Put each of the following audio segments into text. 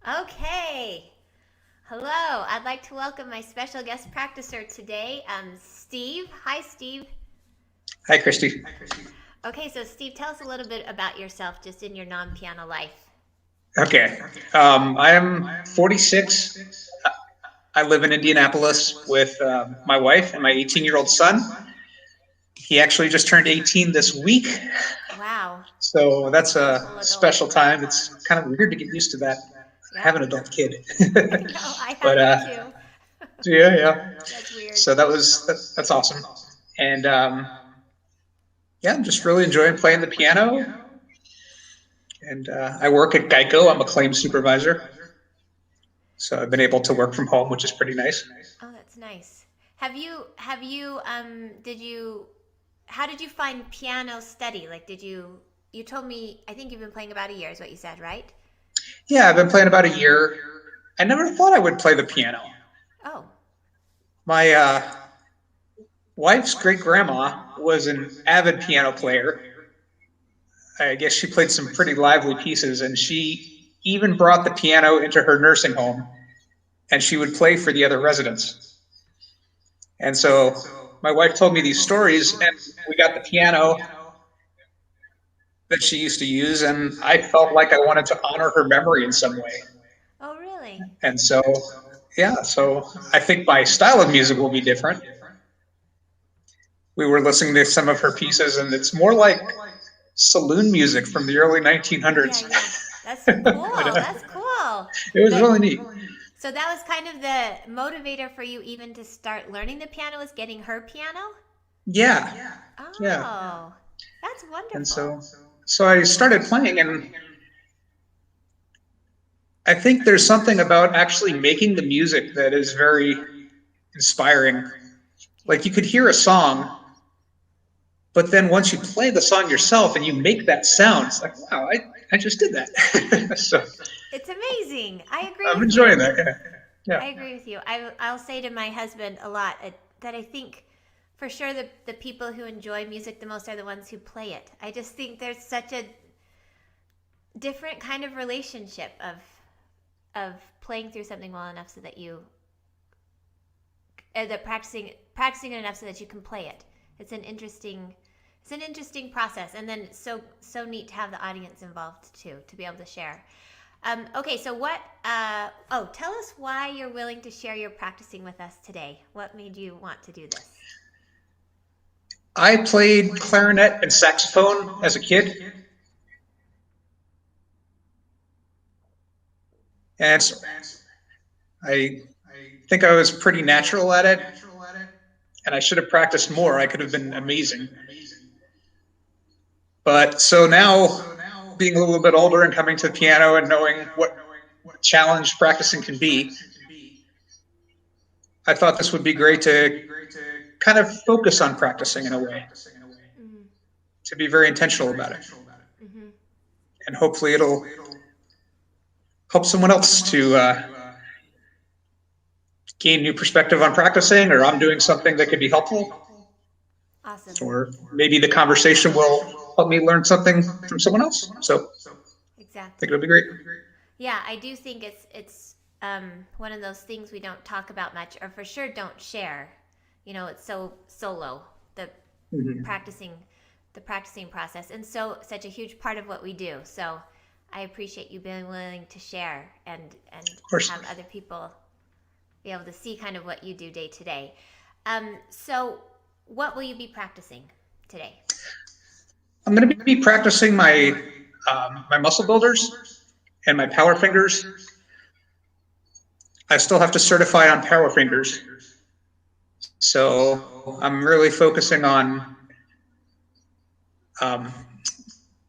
Okay. Hello. I'd like to welcome my special guest practicer today, Steve. Hi, Steve. Hi, Christy. Okay, so Steve, tell us a little bit about yourself just in your non piano life. Okay. I am 46. I live in Indianapolis with my wife and my 18-year-old son. He actually just turned 18 this week. Wow. So that's a Full adult. special time. It's kind of weird to get used to that. I have Yep. an adult kid. I know. I but have one too. yeah, yeah. That's weird. So that's awesome. And yeah, I'm just really enjoying playing the piano. And I work at Geico. I'm a claims supervisor. So I've been able to work from home, which is pretty nice. Oh, that's nice. Did you, how did you find piano study? Like, you told me, I think you've been playing about a year, is what you said, right? Yeah, I've been playing about a year. I never thought I would play the piano. Oh, My wife's great grandma was an avid piano player. I guess she played some pretty lively pieces, and she even brought the piano into her nursing home, and she would play for the other residents. And so my wife told me these stories, and we got the piano that she used to use, and I felt like I wanted to honor her memory in some way. oh, really? And so, yeah, so I think my style of music will be different. We were listening to some of her pieces, and it's more like saloon music from the early Yeah, 1900s. yeah. That's but cool. That's cool. it was But really neat. so that was kind of the motivator for you even to start learning the piano was getting her piano? Yeah, yeah. Oh, that's And wonderful. so I started playing, and I think there's something about actually making the music that is very inspiring. Yeah. Like you could hear a song, but then once you play the song yourself and you make that sound, it's like, wow, I just did that. so It's amazing. I agree I'm with you. enjoying that. Yeah. I Yeah. agree with you. I'll say to my husband a lot that I think for sure the people who enjoy music the most are the ones who play it. I just think there's such a different kind of relationship of playing through something well enough so that you that practicing it enough so that you can play it. It's an interesting process, and then it's so neat to have the audience involved too to be able to share. Okay, so what? Tell us why you're willing to share your practicing with us today. What made you want to do this? I played clarinet and saxophone as a kid, and so I think I was pretty natural at it, and I should have practiced more. I could have been amazing. But so now, being a little bit older and coming to the piano and knowing what challenge practicing can be, I thought this would be great to kind of focus on practicing in a way, Mm-hmm. to be very intentional about it. Mm-hmm. And hopefully it'll help someone else to gain new perspective on practicing, or I'm doing something that could be helpful, Awesome. or maybe the conversation will help me learn something from someone else. So I think Exactly. it'll be great. Yeah, I do think it's one of those things we don't talk about much, or for sure don't share. It's so solo the Mm-hmm. practicing the practicing process, and so such a huge part of what we do. So I appreciate you being willing to share and Of course. have other people be able to see kind of what you do day to day. So what will you be practicing today? I'm going to be practicing my muscle builders and my power fingers. I still have to certify on power fingers, so I'm really focusing on um,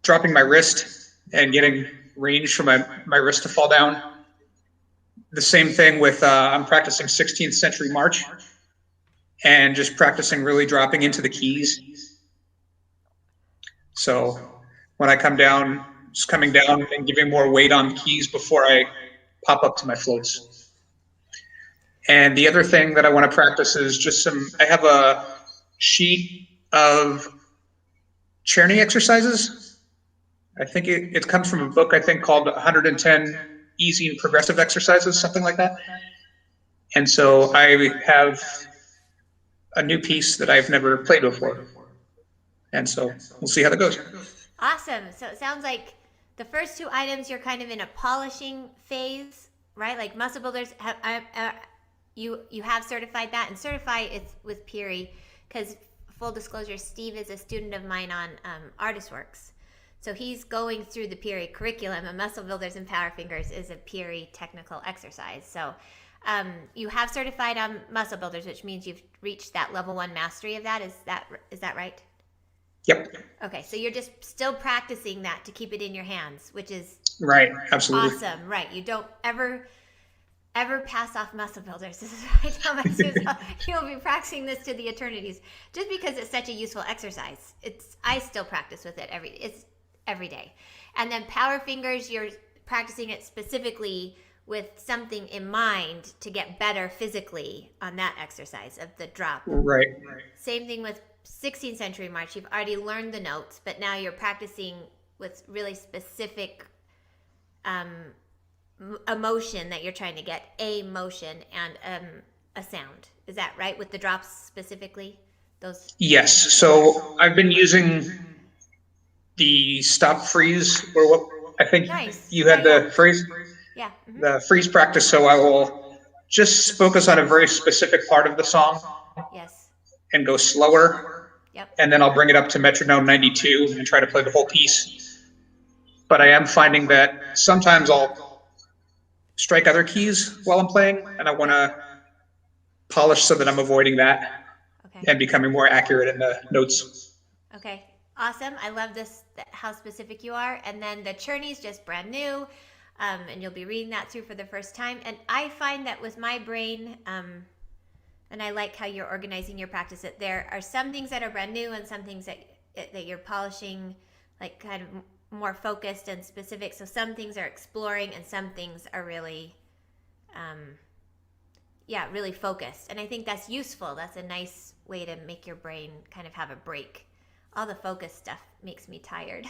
dropping my wrist and getting range for my wrist to fall down. The same thing with I'm practicing 16th century march and just practicing really dropping into the keys. So when I come down, just coming down and giving more weight on keys before I pop up to my floats. And the other thing that I want to practice is just I have a sheet of Czerny exercises. I think it comes from a book I think called 110 easy and progressive exercises, something like that. And so I have a new piece that I've never played before. And so we'll see how that goes. Awesome. So it sounds like the first two items you're kind of in a polishing phase, right? Like muscle builders, you have certified that, and certify it's with Peery, because full disclosure, Steve is a student of mine on ArtistWorks. So he's going through the Peery curriculum, and muscle builders and power fingers is a Peery technical exercise. So you have certified on muscle builders, which means you've reached that level 1 mastery of that. Is that right? Yep. Okay, so you're just still practicing that to keep it in your hands, which is right. Absolutely awesome. Right, you don't ever pass off muscle builders. This is what I tell my students. You'll be practicing this to the eternities, just because it's such a useful exercise. I still practice with it every day. And then power fingers, you're practicing it specifically with something in mind to get better physically on that exercise of the drop. Right. Same thing with 16th century march. You've already learned the notes, but now you're practicing with really specific emotion that you're trying to get, a motion and a sound. Is that right? With the drops specifically? Those. Yes. So I've been using the stop freeze, or what I think you had the phrase. Yeah. The freeze practice. So I will just focus on a very specific part of the song. Yes. And go slower. Yep. And then I'll bring it up to metronome 92 and try to play the whole piece. But I am finding that sometimes I'll strike other keys while I'm playing, and I want to polish so that I'm avoiding that and becoming more accurate in the notes. Okay, awesome. I love this, how specific you are. And then the Czerny is just brand new, and you'll be reading that through for the first time. And I find that with my brain, and I like how you're organizing your practice, that there are some things that are brand new and some things that you're polishing, like kind of more focused and specific. So some things are exploring and some things are really, really focused. And I think that's useful. That's a nice way to make your brain kind of have a break. All the focus stuff makes me tired.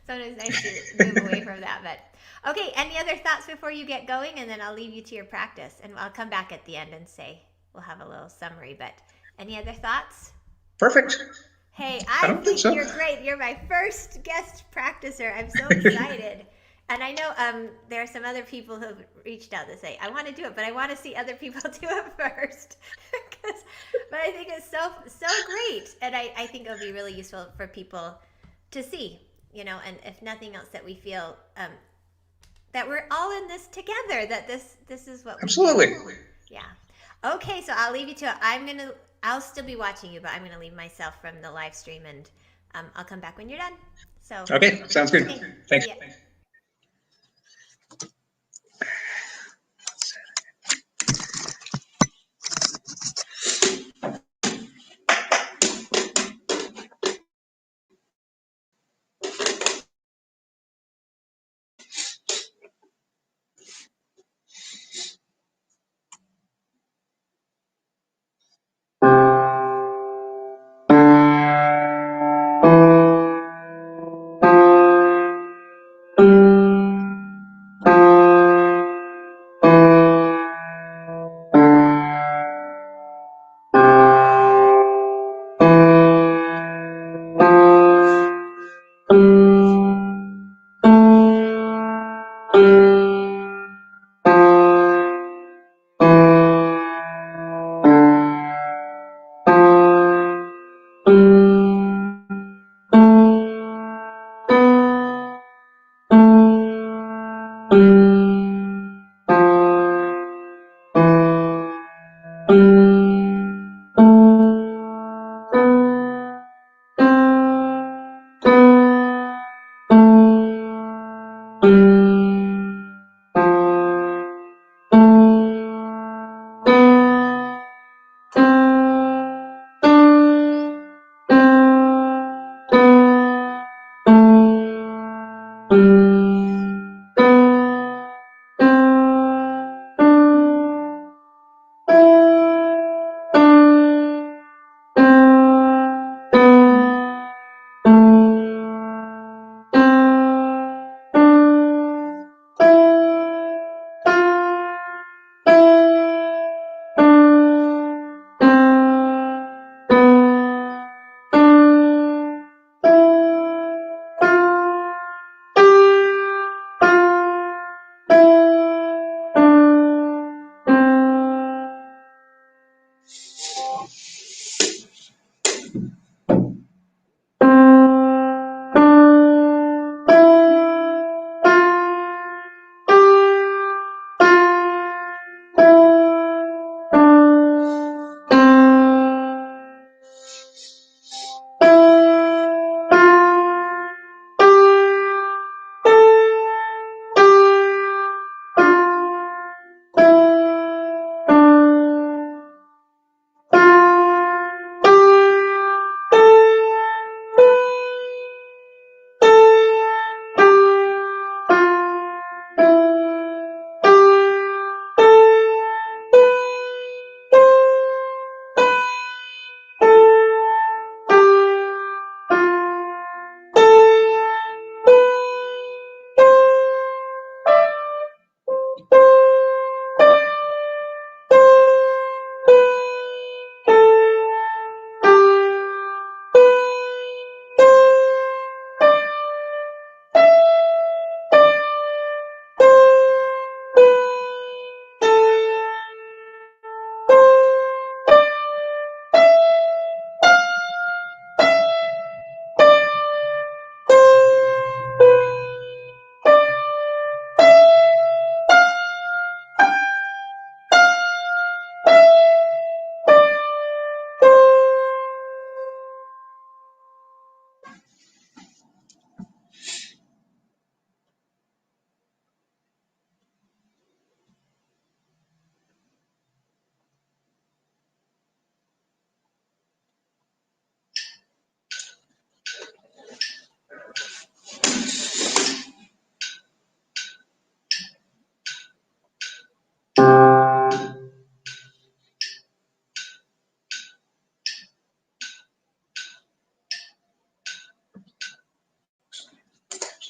Sometimes it's nice to move away from that. But okay, any other thoughts before you get going? And then I'll leave you to your practice, and I'll come back at the end and say we'll have a little summary. But any other thoughts? Perfect. Hey, I think so. You're great. You're my first guest practicer. I'm so excited. And I know there are some other people who have reached out to say, I want to do it, but I want to see other people do it first. But I think it's so great. And I think it'll be really useful for people to see, and if nothing else, that we feel that we're all in this together, that this is what Absolutely. We do. Yeah. Okay, so I'll leave you to it. I'll still be watching you, but I'm going to leave myself from the live stream, and I'll come back when you're done. So okay, sounds good. Okay. Thanks. Yeah.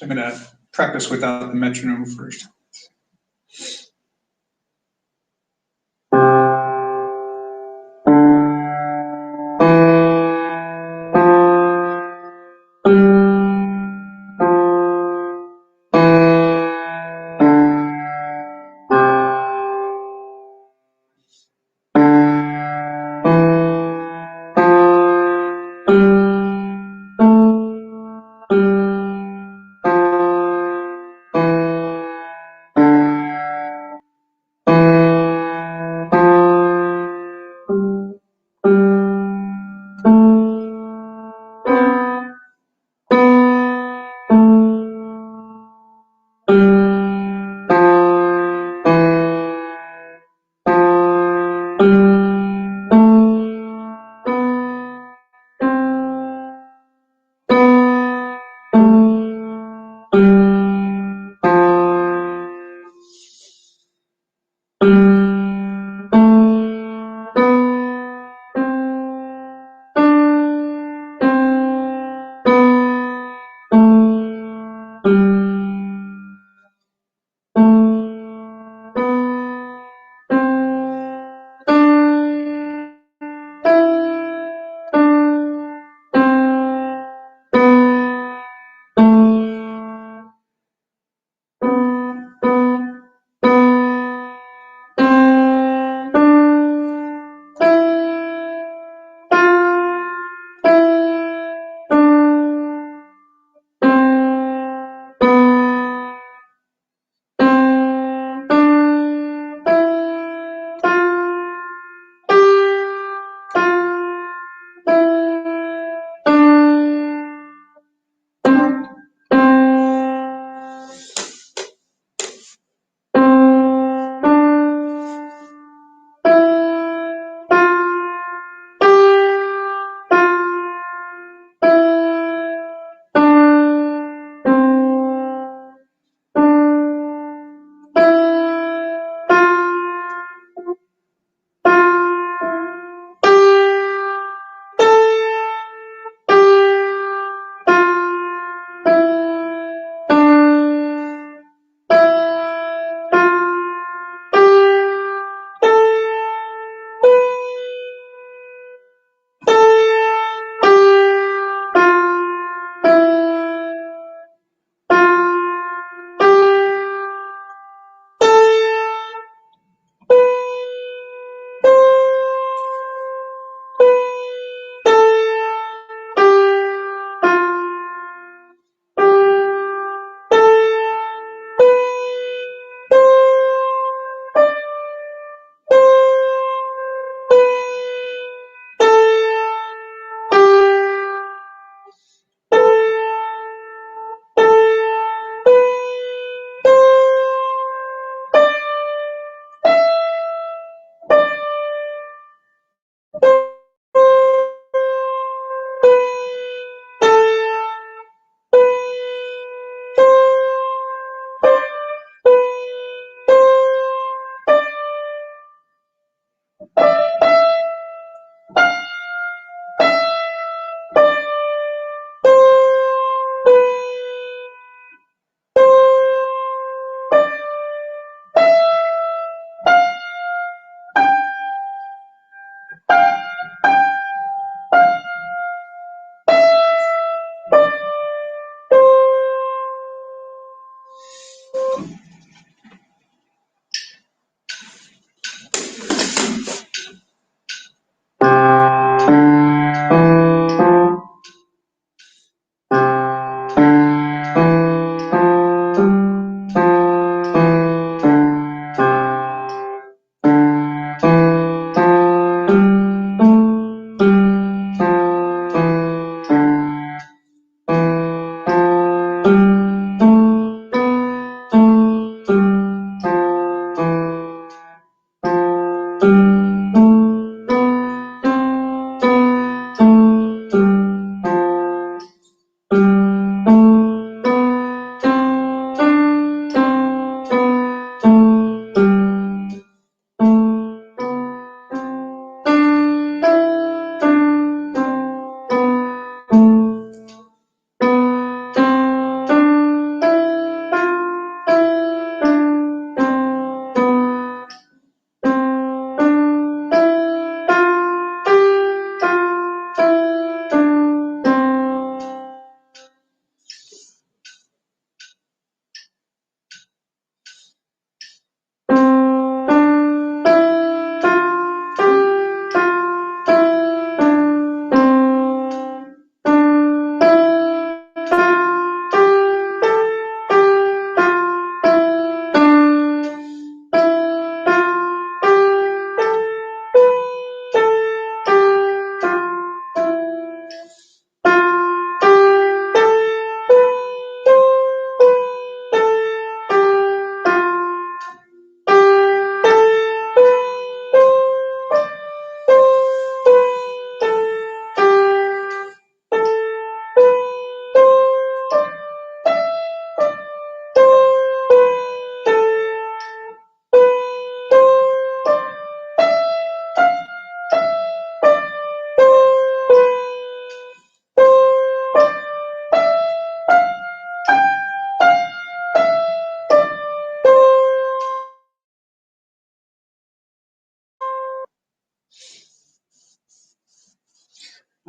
I'm going to practice without the metronome first.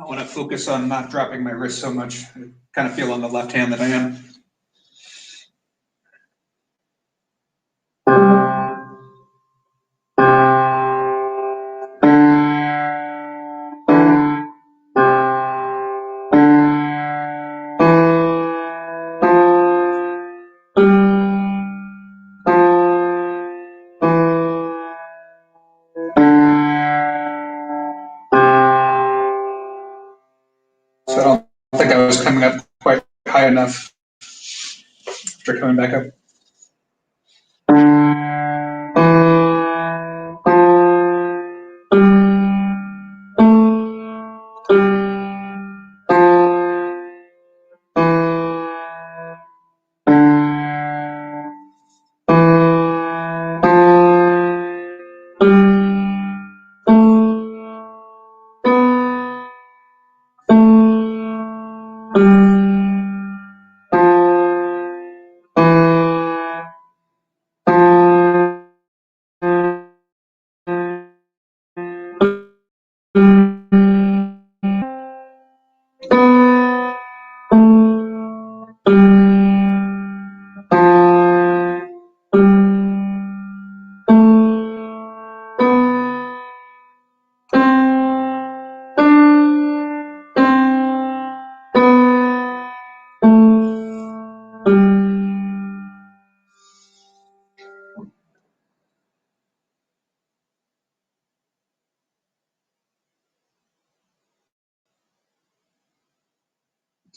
want to focus on not dropping my wrist so much. I kind of feel on the left hand that I am. So I don't think I was coming up quite high enough after coming back up.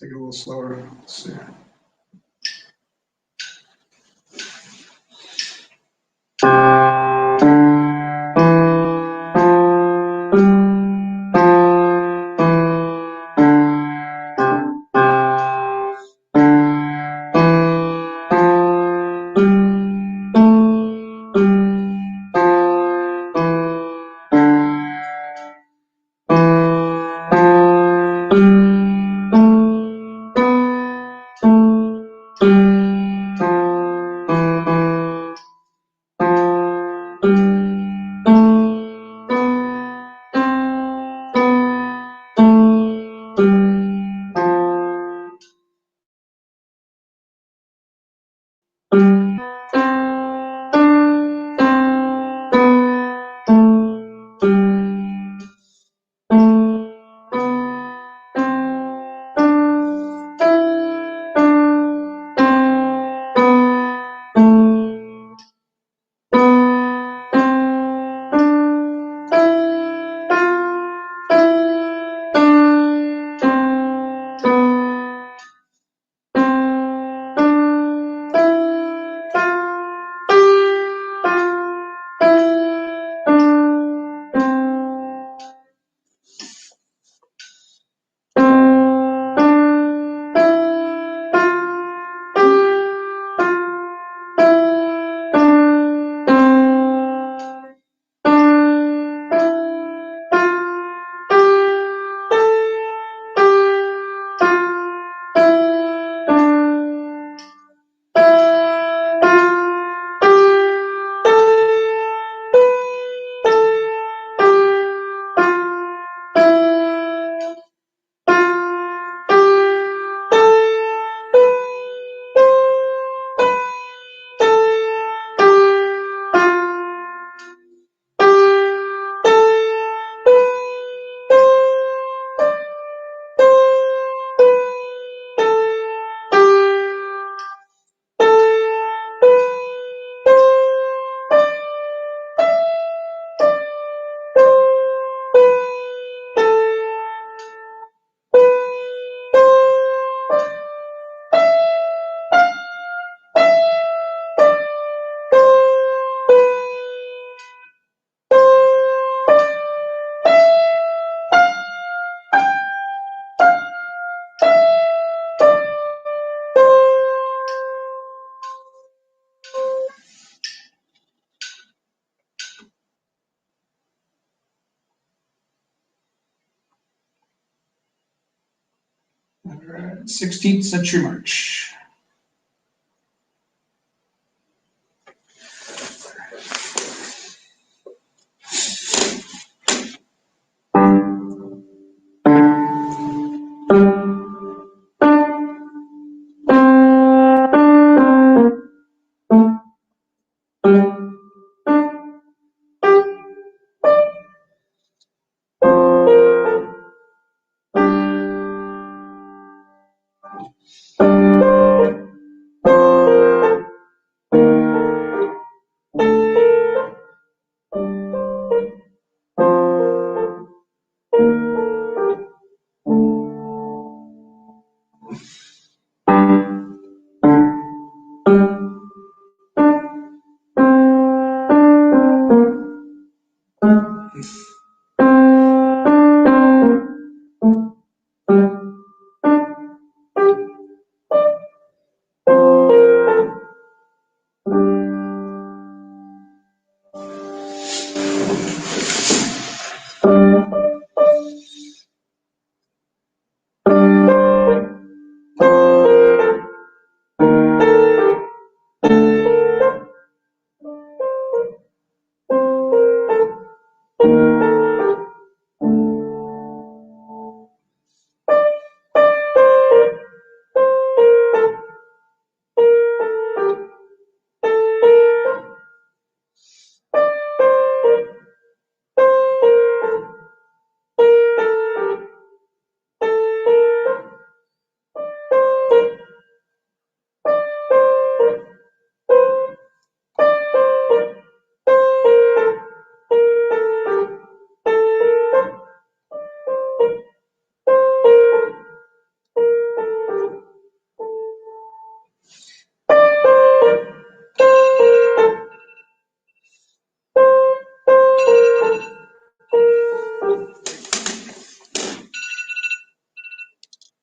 Take it a little slower. Let's see. All right, 16th Century March.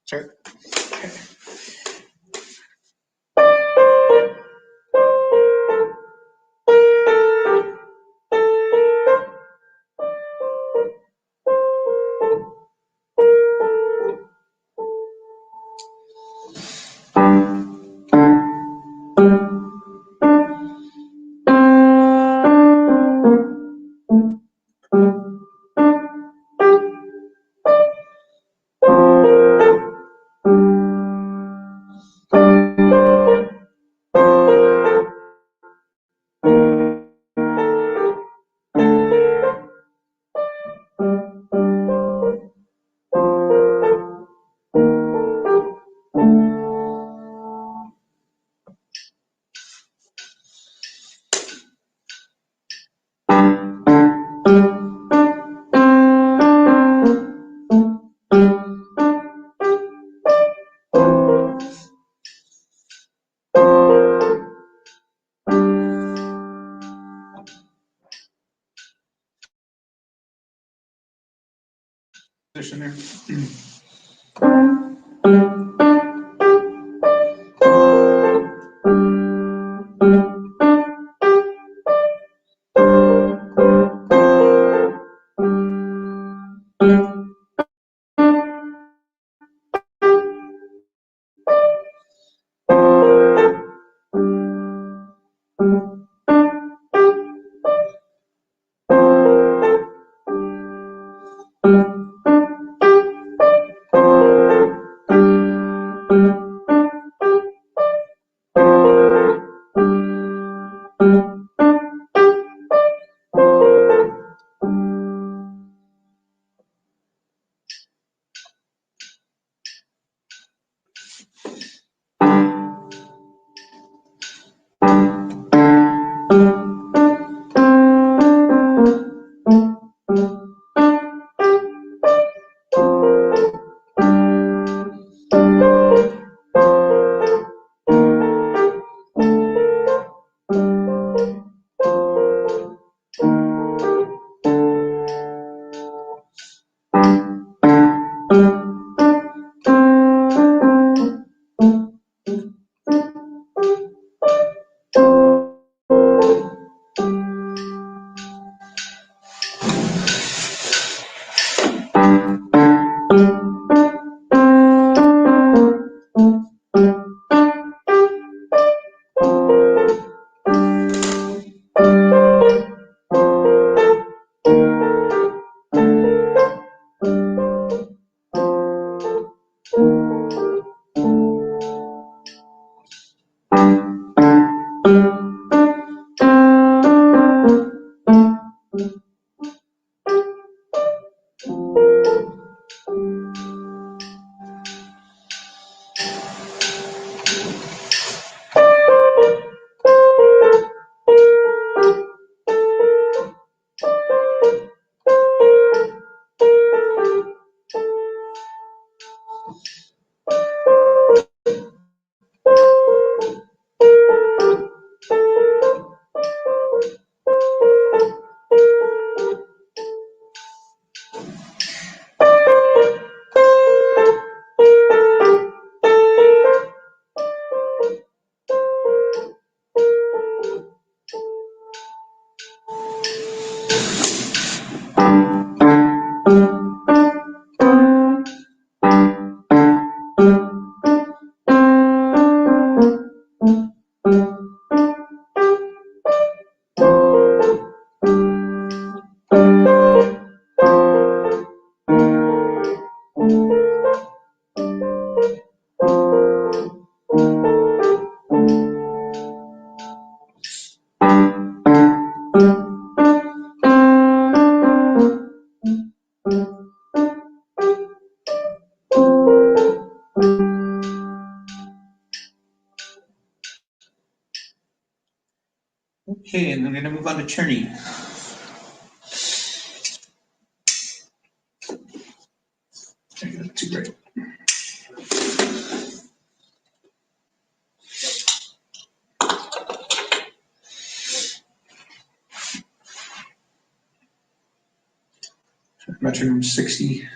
Sorry. Position there. Okay, and I'm going to move on to Czerny. Too great. Metronome 60.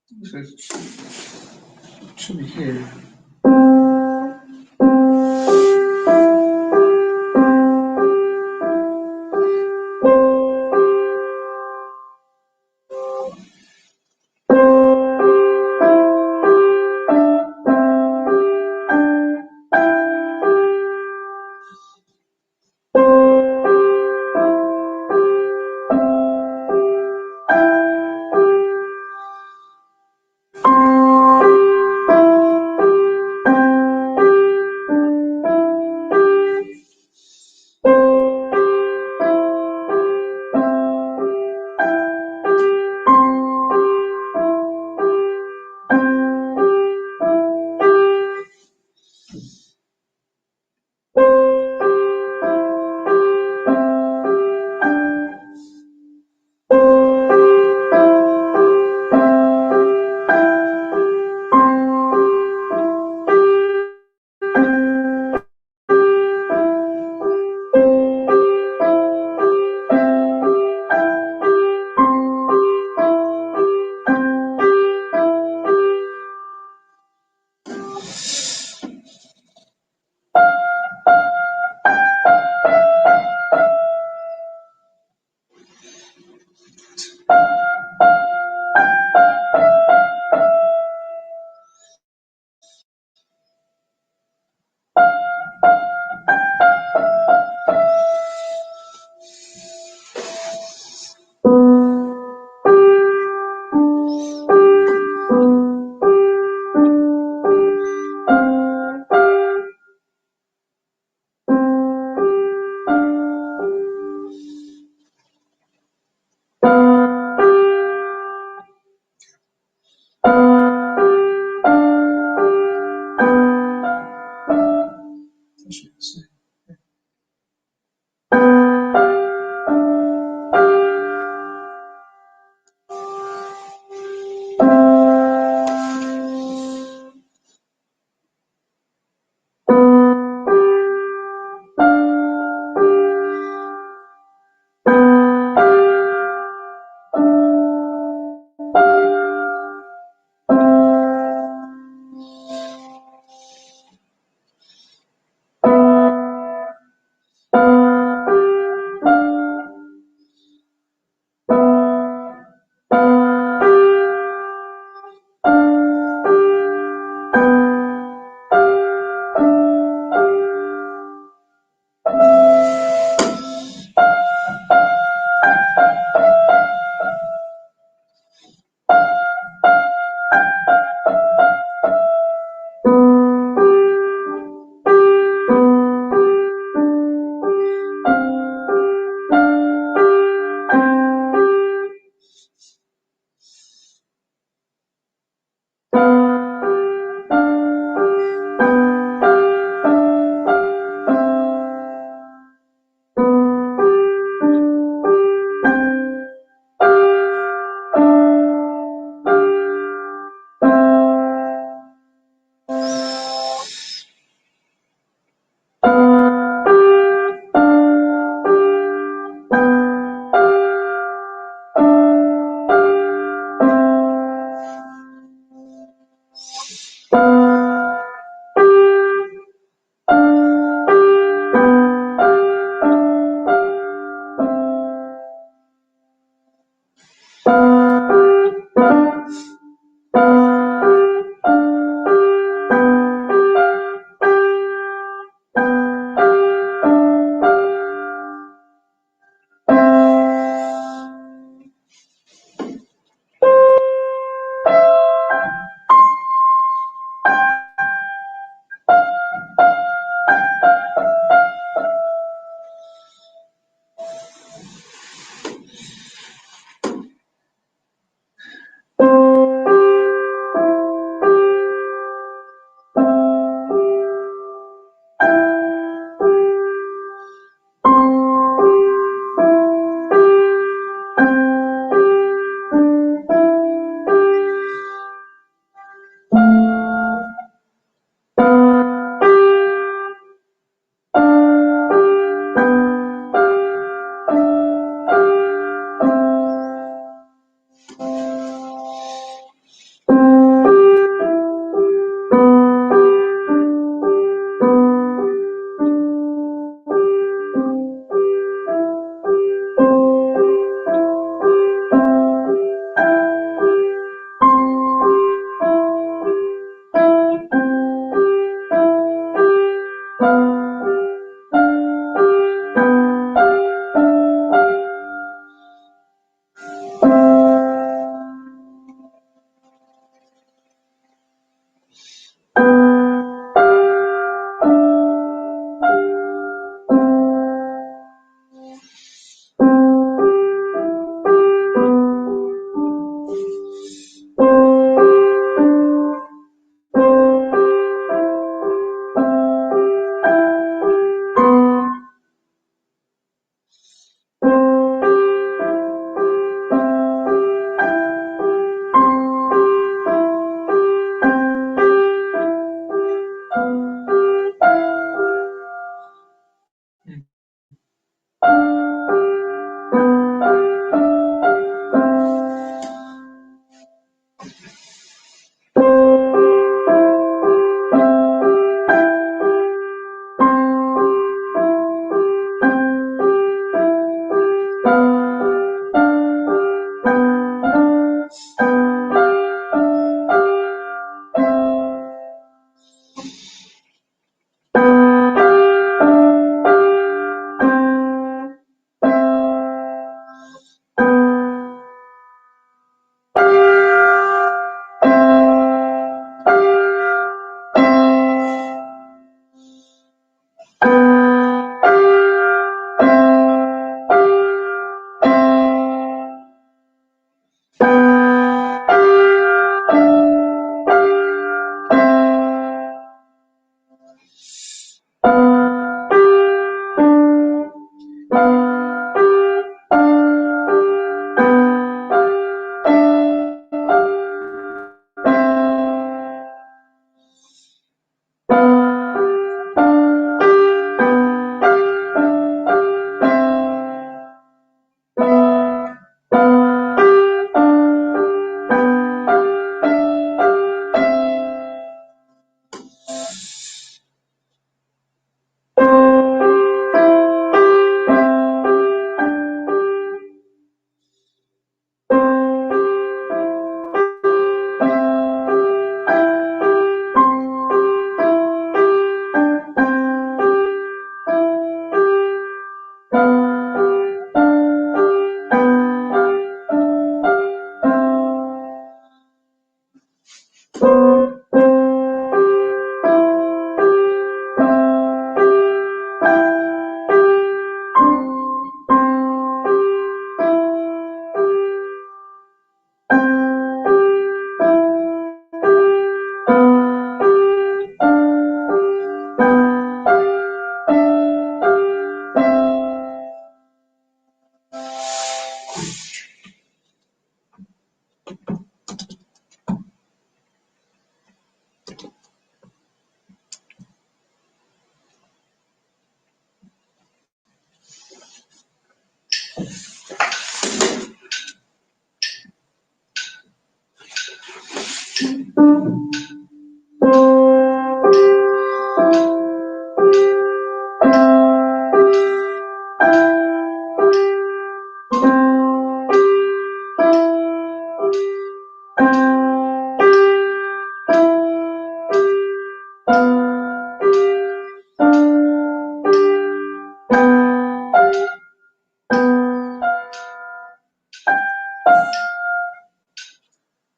So it should be here.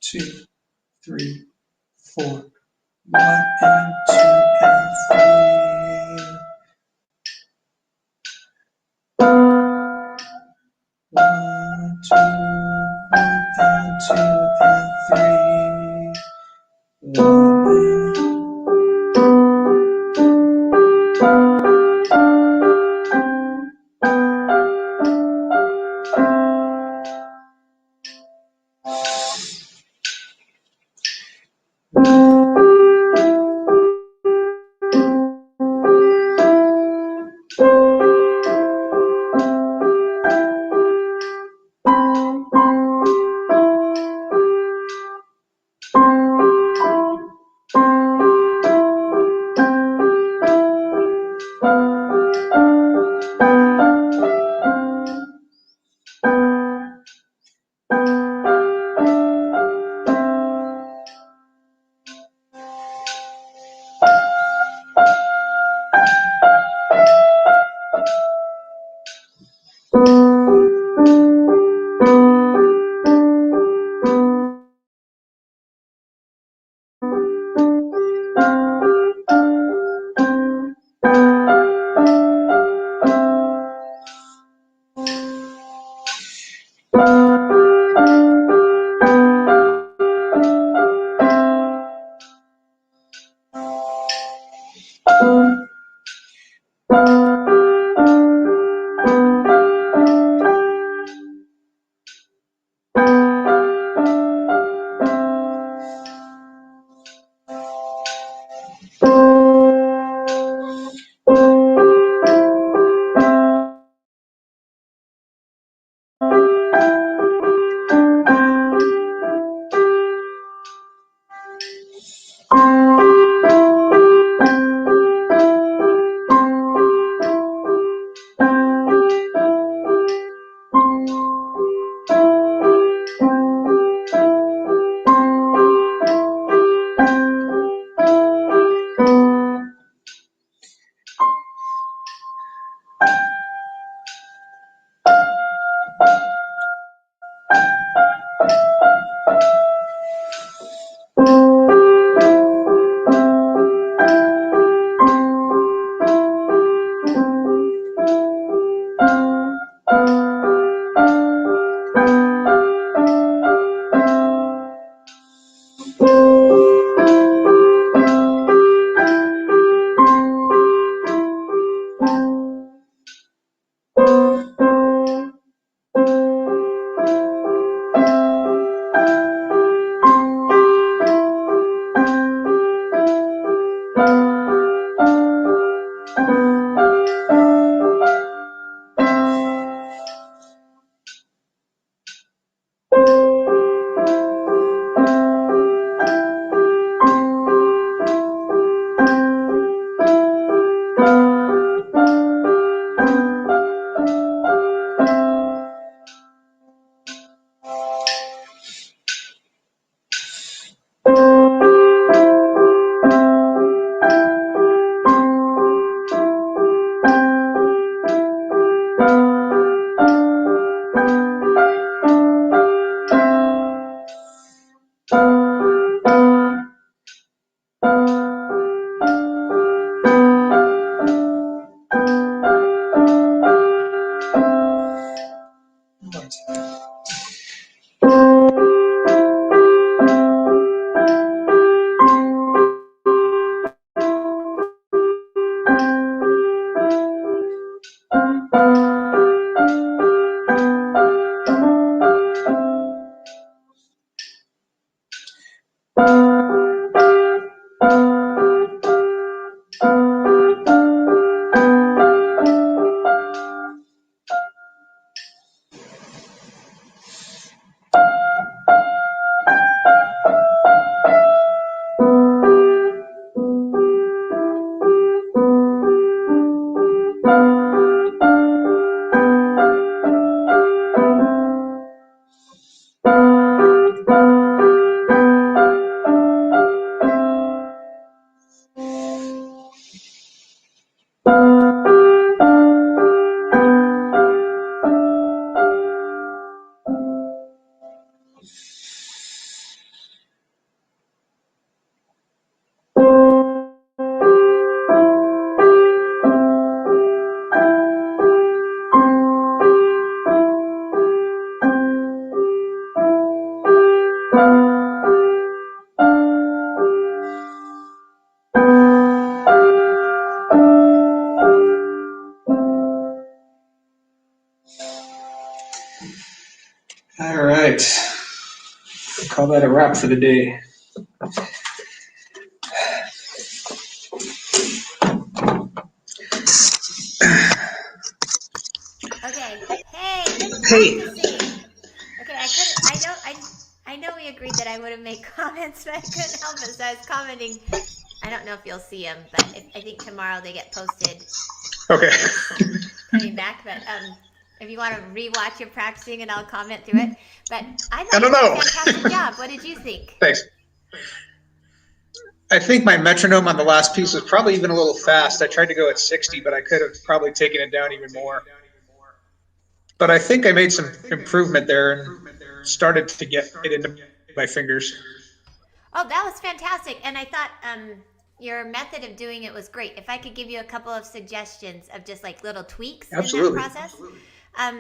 2, 3, 4. 1 and 2 and 3. 1, 2, 1 and 2 and 3. 1 and All right. Call that a wrap for the day. Okay. Hey, good Hey. practicing. Okay, I know we agreed that I wouldn't make comments, but I couldn't help it, so I was commenting. I don't know if you'll see them, but I think tomorrow they get posted. Okay. Coming back, but if you want to rewatch your practicing, and I'll comment through it. But I thought I you don't did a know. fantastic job. What did you think? Thanks. I think my metronome on the last piece was probably even a little fast. I tried to go at 60, but I could have probably taken it down even more. But I think I made some improvement there and started to get it into my fingers. Oh, that was fantastic. And I thought your method of doing it was great. If I could give you a couple of suggestions of just like little tweaks Absolutely. in that process.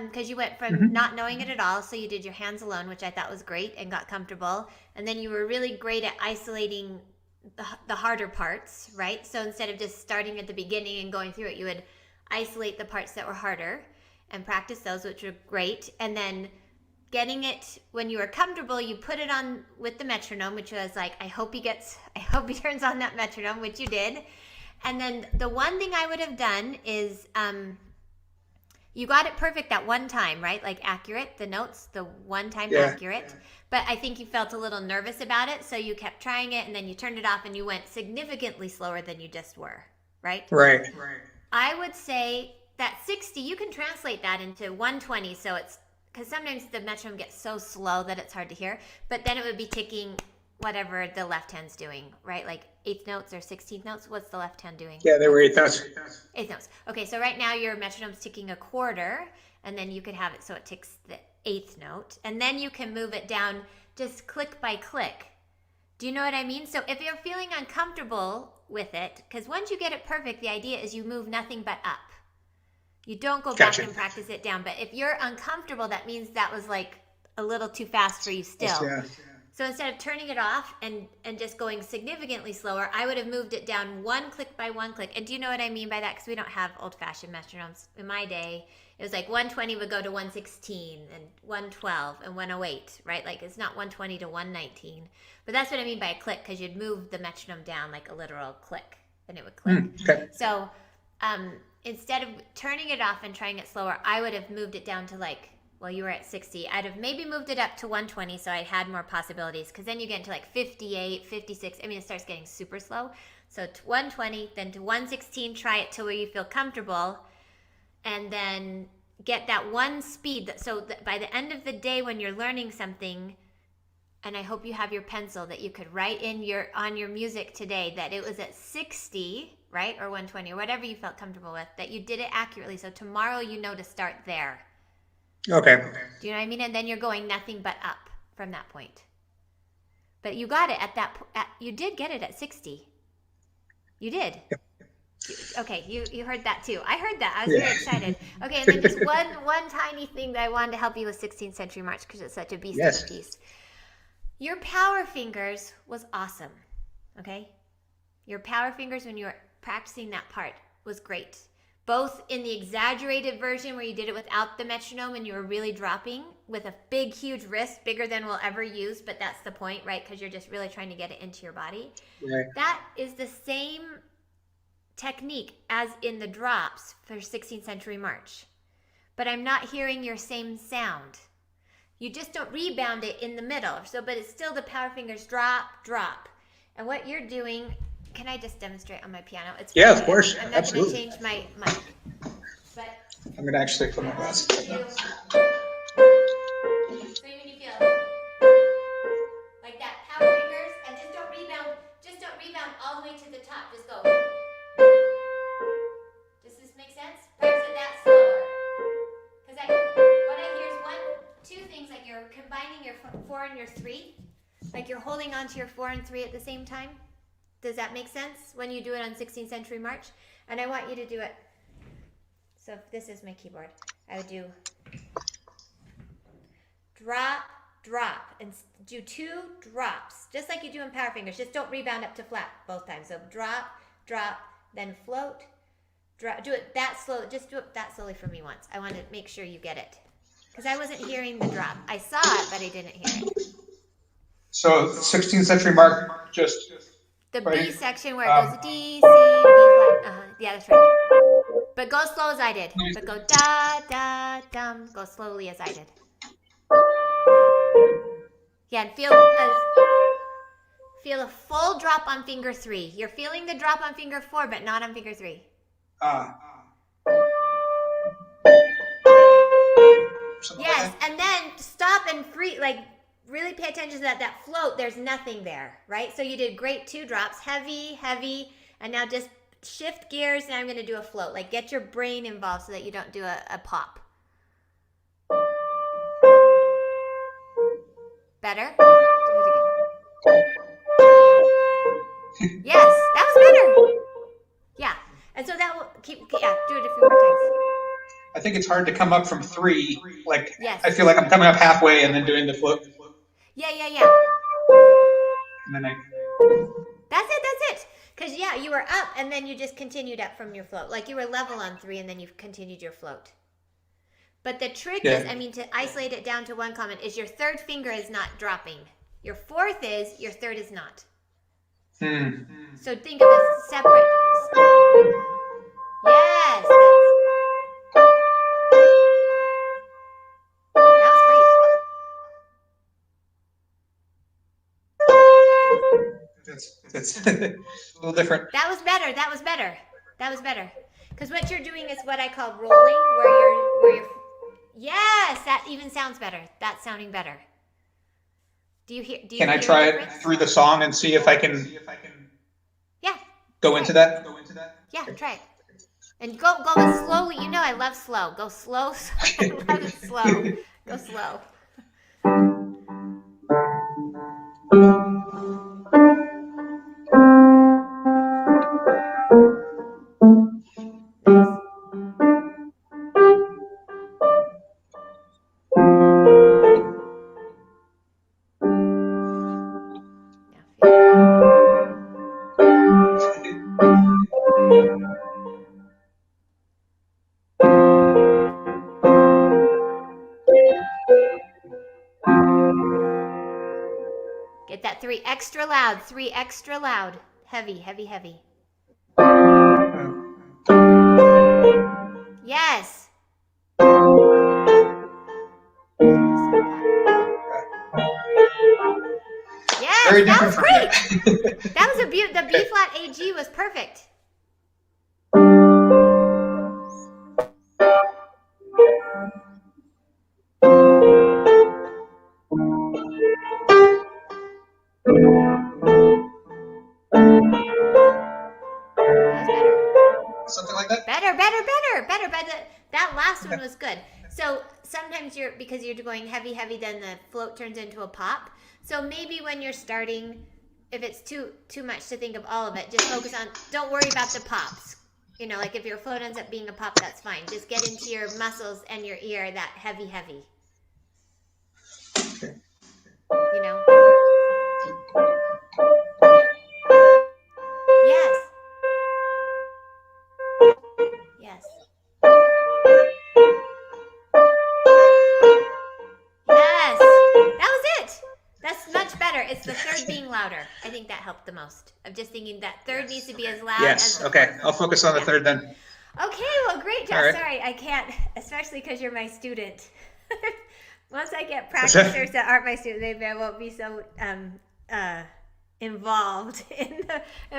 Because you went from not knowing it at all, so you did your hands alone, which I thought was great and got comfortable. And then you were really great at isolating the harder parts, right? So instead of just starting at the beginning and going through it, you would isolate the parts that were harder and practice those, which were great. And then getting it when you were comfortable, you put it on with the metronome, which was like, I hope he turns on that metronome, which you did. And then the one thing I would have done is you got it perfect that one time, right? Like accurate, the notes, the one time accurate. But I think you felt a little nervous about it, so you kept trying it, and then you turned it off, and you went significantly slower than you just were, right? Right. I would say that 60, you can translate that into 120, so it's, because sometimes the metronome gets so slow that it's hard to hear, but then it would be ticking whatever the left hand's doing, right? Like eighth notes or 16th notes. What's the left hand doing? Yeah, they were eighth notes. Eighth notes. Okay, so right now your metronome's ticking a quarter, and then you could have it so it ticks the eighth note, and then you can move it down just click by click. Do you know what I mean? So if you're feeling uncomfortable with it, because once you get it perfect, the idea is you move nothing but up. You don't go back and practice it down. But if you're uncomfortable, that means that was like a little too fast for you still. Yeah. So instead of turning it off and just going significantly slower, I would have moved it down one click by one click. And do you know what I mean by that? Because we don't have old-fashioned metronomes. In my day, it was like 120 would go to 116 and 112 and 108, right? Like it's not 120 to 119. But that's what I mean by a click, because you'd move the metronome down like a literal click, and it would click. Okay. So instead of turning it off and trying it slower, I would have moved it down to like, well, you were at 60. I'd have maybe moved it up to 120 so I had more possibilities, because then you get into like 58, 56. I mean, it starts getting super slow. So to 120, then to 116, try it till where you feel comfortable, and then get that one speed. So that by the end of the day when you're learning something, and I hope you have your pencil that you could write in on your music today that it was at 60, right? Or 120 or whatever you felt comfortable with, that you did it accurately. So tomorrow you know to start there. Okay. Do you know what I mean? And then you're going nothing but up from that point. But you got it at that you did get it at 60. You did. Yep. Okay, you heard that too. I heard that. I was very excited. Okay, and then just one tiny thing that I wanted to help you with 16th Century March because it's such a beast of a piece. Your power fingers was awesome. Okay? Your power fingers when you were practicing that part was great. Both in the exaggerated version where you did it without the metronome and you were really dropping with a big, huge wrist, bigger than we'll ever use, but that's the point, right? Because you're just really trying to get it into your body. Right. That is the same technique as in the drops for 16th Century March. But I'm not hearing your same sound. You just don't rebound it in the middle. So, but it's still the power fingers drop, drop. And what you're doing, can I just demonstrate on my piano? It's yeah, of course. I'm not Absolutely. going to change my mic. But I'm going to actually put my glasses on. so when you feel like that, power fingers, and just don't rebound all the way to the top. Just go. Does this make sense? Practice it that slower. Because what I hear is two things, like you're combining your 4 and your 3. Like you're holding on to your 4 and 3 at the same time. Does that make sense when you do it on 16th Century March? And I want you to do it. So if this is my keyboard, I would do drop, drop, and do 2 drops, just like you do in power fingers. Just don't rebound up to flat both times. So drop, drop, then float, drop. Do it that slow. Just do it that slowly for me once. I want to make sure you get it. Because I wasn't hearing the drop. I saw it, but I didn't hear it. So 16th Century March, just the right. B section where it goes D, C, B flat. Yeah, that's right. But go slow as I did. But go da, da, dum. Go slowly as I did. Yeah, and feel a full drop on finger 3. You're feeling the drop on finger 4, but not on finger 3. Yes, like and then stop and free, like really pay attention to that float. There's nothing there, right? So you did great 2 drops, heavy, heavy, and now just shift gears, and I'm going to do a float. Like get your brain involved so that you don't do a pop. Better? Do it again. Yes, that was better. Yeah, and so that will do it a few more times. I think it's hard to come up from 3. Like, yes. I feel like I'm coming up halfway and then doing the float. Yeah. And then That's it. Because, yeah, you were up and then you just continued up from your float. Like you were level on 3 and then you've continued your float. But the trick is, to isolate it down to one comment, is your 3rd finger is not dropping. Your 4th is, your 3rd is not. So think of a separate. Yes. That was great. That's a little different. That was better. Because what you're doing is what I call rolling, where you're. Yes, that even sounds better. That's sounding better. Do you hear? Can I try it through the song and see if I can? Yeah. Go into that. Yeah, try it. And go as slowly. You know I love slow. Go slow. I love it slow. Go slow. Get that 3 extra loud. 3 extra loud. Heavy, heavy, heavy. Yes. Yes, that was great. That was the B flat AG was perfect. Something like that? Better. That last one was good. So sometimes because you're going heavy, then the float turns into a pop. So maybe when you're starting, if it's too much to think of all of it, just focus on, don't worry about the pops. You know, like if your float ends up being a pop, that's fine. Just get into your muscles and your ear that heavy, heavy. You know? Yes. Yes. Yes. That was it. That's much better. It's the third being louder. I think that helped the most. I'm just thinking that third needs to be as loud as Yes. the Okay. fourth. I'll focus on the third then. Okay, well, great job. All right. Sorry, I can't, especially because you're my student. Once I get practicers that aren't my student, maybe I won't be so involved in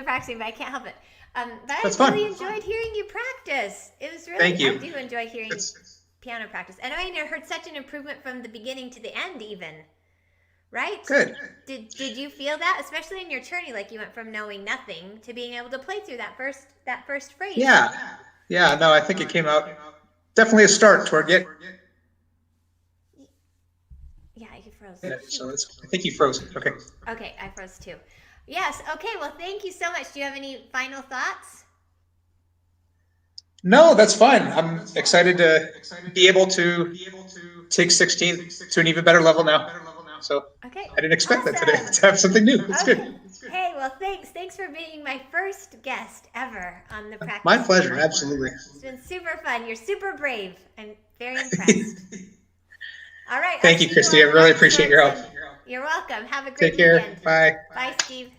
practicing, but I can't help it. But That's I fun. really enjoyed hearing you practice. It was really, Thank you. I do enjoy hearing It's- piano practice. And I heard such an improvement from the beginning to the end even, right? Good. Did you feel that, especially in your Czerny, like you went from knowing nothing to being able to play through that first phrase? Yeah. Yeah. No, I think it came out definitely a start toward it. Yeah, you froze. Yeah, so I think you froze. Okay. Okay, I froze too. Yes, okay, well, thank you so much. Do you have any final thoughts? No, that's fine. I'm excited to be able to take 16 to an even better level now. So Okay. I didn't expect that today Awesome. to have something new. It's Okay. good. Hey, well, thanks. Thanks for being my first guest ever on the practice. My pleasure. Absolutely. It's been super fun. You're super brave. I'm very impressed. All right. Thank I'll you, see Christy. I on really March appreciate your help. 14th. You're welcome. Have a great Take care. weekend. Bye. Bye, Steve.